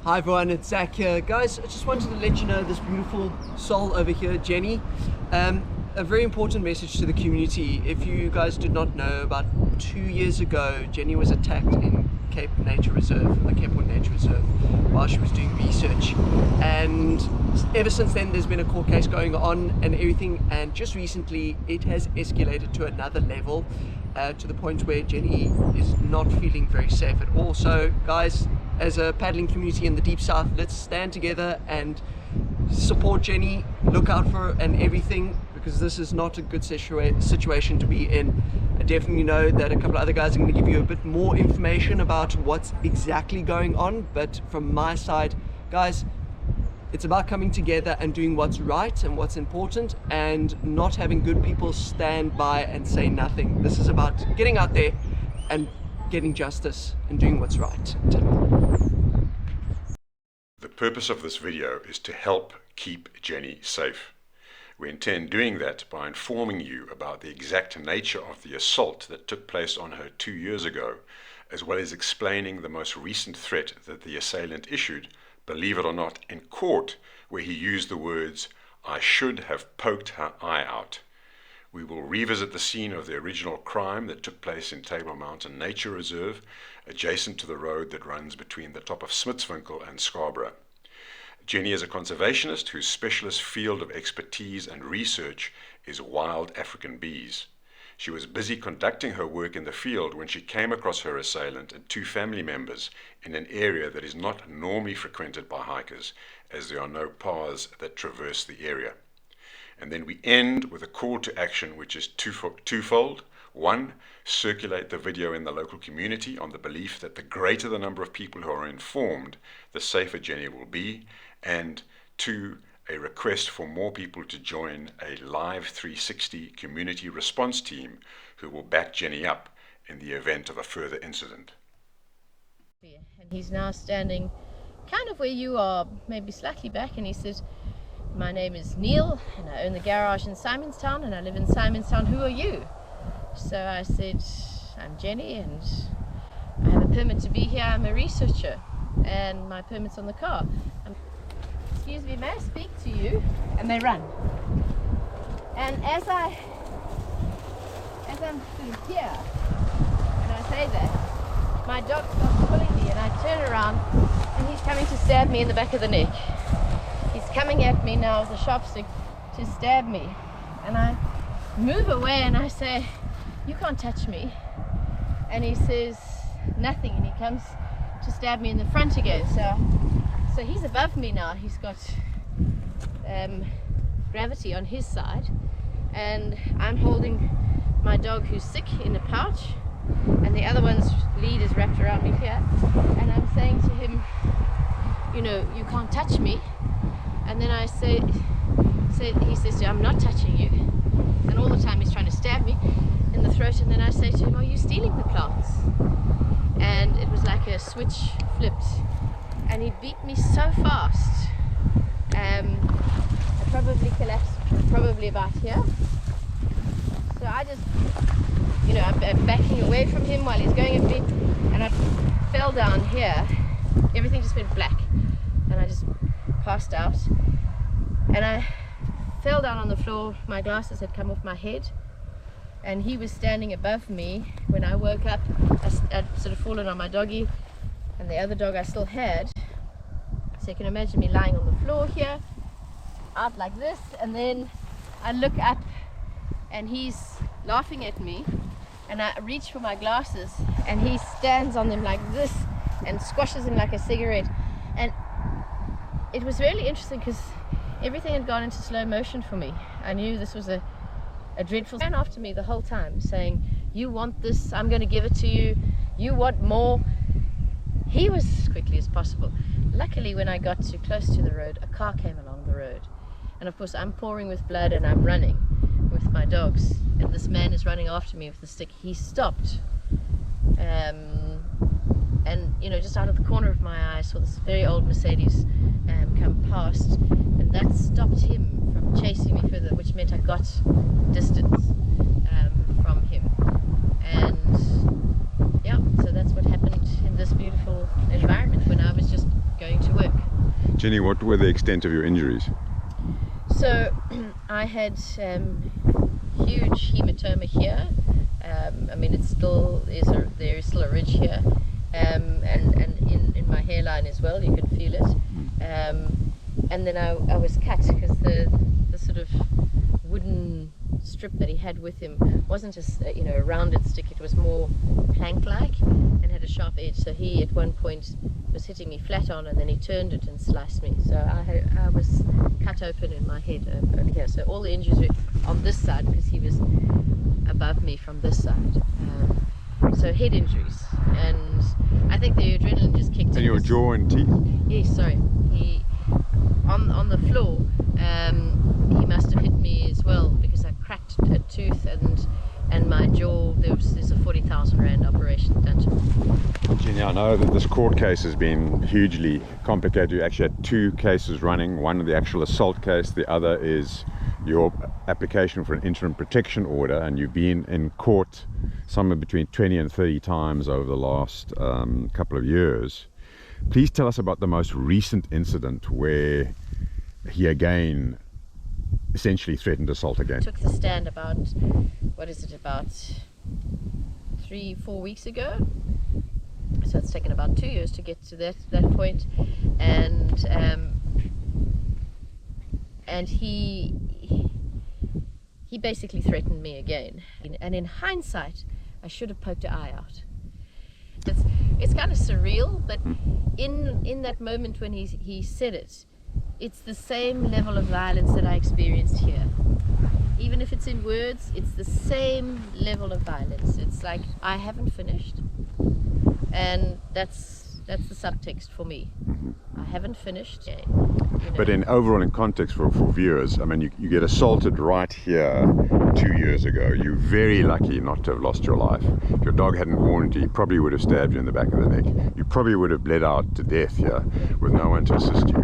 Hi everyone, it's Zach here. Guys, I just wanted to let you know this beautiful soul over here, Jenny. A very important message to the community. If you guys did not know, about 2 years ago, Jenny was attacked in Cape Nature Reserve, the Cape Horn Nature Reserve, while she was doing research. And ever since then, there's been a court case going on and everything. And just recently, it has escalated to another level, to the point where Jenny is not feeling very safe at all. So, guys, as a paddling community in the Deep South, let's stand together and support Jenny, look out for her and everything, because this is not a good situation to be in. I definitely know that a couple of other guys are going to give you a bit more information about what's exactly going on, but from my side, guys, it's about coming together and doing what's right and what's important, and not having good people stand by and say nothing. This is about getting out there and getting justice and doing what's right. The purpose of this video is to help keep Jenny safe. We intend doing that by informing you about the exact nature of the assault that took place on her 2 years ago, as well as explaining the most recent threat that the assailant issued, believe it or not, in court, where he used the words, "I should have poked her eye out." We will revisit the scene of the original crime that took place in Table Mountain Nature Reserve, adjacent to the road that runs between the top of Smitswinkel and Scarborough. Jenny is a conservationist whose specialist field of expertise and research is wild African bees. She was busy conducting her work in the field when she came across her assailant and 2 family members in an area that is not normally frequented by hikers, as there are no paths that traverse the area. And then we end with a call to action, which is twofold. 1, circulate the video in the local community on the belief that the greater the number of people who are informed, the safer Jenny will be. And 2, a request for more people to join a live 360 community response team who will back Jenny up in the event of a further incident. And he's now standing kind of where you are, maybe slightly back, and he says, "My name is Neil and I own the garage in Simonstown and I live in Simonstown. Who are you?" So I said, "I'm Jenny and I have a permit to be here. I'm a researcher and my permit's on the car." "Excuse me, may I speak to you?" And they run. And as I'm sort of here and I say that, my dog starts pulling me and I turn around and he's coming to stab me in the back of the neck. He's coming at me now with a sharp stick to stab me. And I move away and I say, "You can't touch me." And he says nothing and he comes to stab me in the front again. So he's above me now. He's got gravity on his side. And I'm holding my dog who's sick in a pouch. And the other one's lead is wrapped around me here. And I'm saying to him, "You know, you can't touch me." And then I say, he says, "I'm not touching you." And all the time he's trying to stab me in the throat. And then I say to him, "Are you stealing the plants?" And it was like a switch flipped. And he beat me so fast. I probably collapsed probably about here. So I just, I'm backing away from him while he's going at me. And I fell down here. Everything just went black. And I just passed out. And I fell down on the floor. My glasses had come off my head. And he was standing above me. When I woke up, I'd sort of fallen on my doggy. And the other dog I still had. So you can imagine me lying on the floor here, out like this, and then I look up and he's laughing at me, and I reach for my glasses and he stands on them like this and squashes them like a cigarette. And it was really interesting because everything had gone into slow motion for me. I knew this was a dreadful. He ran after me the whole time saying, "You want this, I'm going to give it to you, you want more." He was as quickly as possible. Luckily, when I got too close to the road, a car came along the road. And of course, I'm pouring with blood and I'm running with my dogs. And this man is running after me with the stick. He stopped. And, just out of the corner of my eye, I saw this very old Mercedes come past. And that stopped him from chasing me further, which meant I got distance from him. And yeah, so that's what happened in this beautiful environment when I was just going to work. Jenny, what were the extent of your injuries? So I had huge hematoma here. I mean, there is still a ridge here, and in my hairline as well. You can feel it. And then I was cut because the sort of wooden strip that he had with him wasn't just a rounded stick. It was more plank-like and had a sharp edge. So he at one point was hitting me flat on, and then he turned it and sliced me. So I was cut open in my head over here. So all the injuries were on this side because he was above me from this side. So head injuries, and I think the adrenaline just kicked in. And your jaw and teeth? Yes, sorry. He on the floor. He must have hit me as well because I cracked a tooth and my jaw. There's a 40,000 rand operation done to me. Jenny, I know that this court case has been hugely complicated. You actually had two cases running. One the actual assault case, the other is your application for an interim protection order, and you've been in court somewhere between 20 and 30 times over the last couple of years. Please tell us about the most recent incident where he again essentially threatened assault again. Took the stand about 3-4 weeks ago. So it's taken about 2 years to get to that point, and he basically threatened me again. And in hindsight, I should have poked her eye out. It's kind of surreal, but in that moment when he said it, it's the same level of violence that I experienced here. Even if it's in words, it's the same level of violence. It's like, I haven't finished, and that's the subtext for me. I haven't finished. But overall in context for viewers, I mean, you get assaulted right here 2 years ago. You're very lucky not to have lost your life. If your dog hadn't warned you, he probably would have stabbed you in the back of the neck. You probably would have bled out to death here with no one to assist you.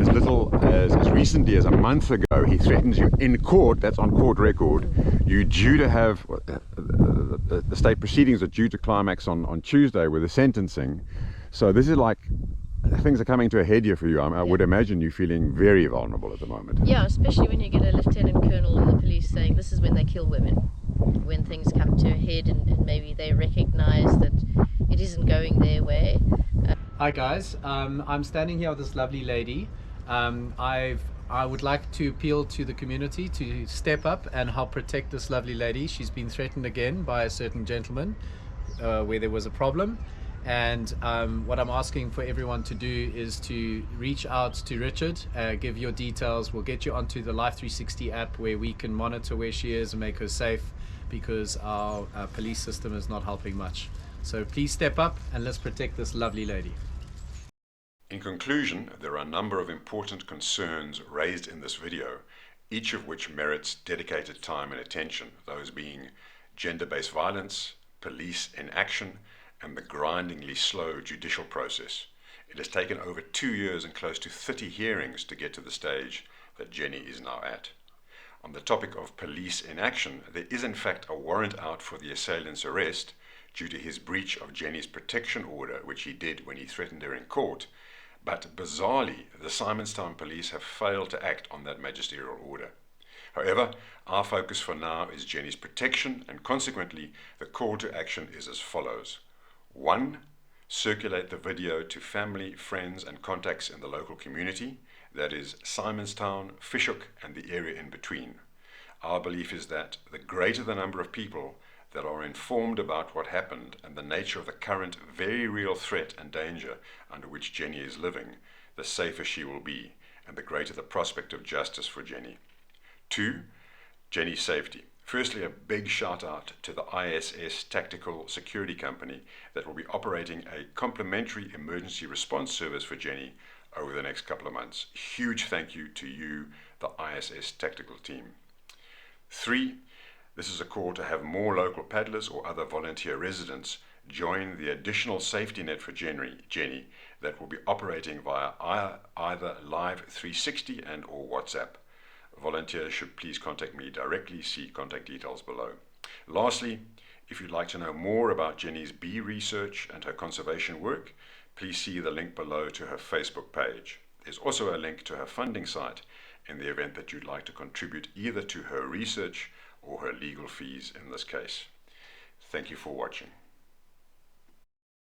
As little as recently as a month ago, he threatens you in court. That's on court record. You're due to have the state proceedings are due to climax on Tuesday with the sentencing. So this is like, things are coming to a head here for you. I would imagine you feeling very vulnerable at the moment. Yeah, especially when you get a lieutenant colonel in the police saying this is when they kill women, when things come to a head and maybe they recognize that it isn't going their way. Hi guys, I'm standing here with this lovely lady. I would like to appeal to the community to step up and help protect this lovely lady. She's been threatened again by a certain gentleman where there was a problem. And what I'm asking for everyone to do is to reach out to Richard, give your details. We'll get you onto the Life 360 app where we can monitor where she is and make her safe, because our police system is not helping much. So please step up and let's protect this lovely lady. In conclusion, there are a number of important concerns raised in this video, each of which merits dedicated time and attention, those being gender-based violence, police inaction, and the grindingly slow judicial process. It has taken over 2 years and close to 30 hearings to get to the stage that Jenny is now at. On the topic of police inaction, there is in fact a warrant out for the assailant's arrest due to his breach of Jenny's protection order, which he did when he threatened her in court. But bizarrely, the Simonstown police have failed to act on that magisterial order. However, our focus for now is Jenny's protection, and consequently, the call to action is as follows. 1. Circulate the video to family, friends, and contacts in the local community, that is Simonstown, Fishhook, and the area in between. Our belief is that the greater the number of people that are informed about what happened and the nature of the current very real threat and danger under which Jenny is living, the safer she will be, and the greater the prospect of justice for Jenny. 2. Jenny's safety. Firstly, a big shout out to the ISS Tactical Security Company that will be operating a complimentary emergency response service for Jenny over the next couple of months. Huge thank you to you, the ISS Tactical team. 3. This is a call to have more local paddlers or other volunteer residents join the additional safety net for Jenny that will be operating via either Live 360 and or WhatsApp. Volunteers should please contact me directly. See contact details below. Lastly, if you'd like to know more about Jenny's bee research and her conservation work, please see the link below to her Facebook page. There's also a link to her funding site in the event that you'd like to contribute either to her research or her legal fees in this case. Thank you for watching.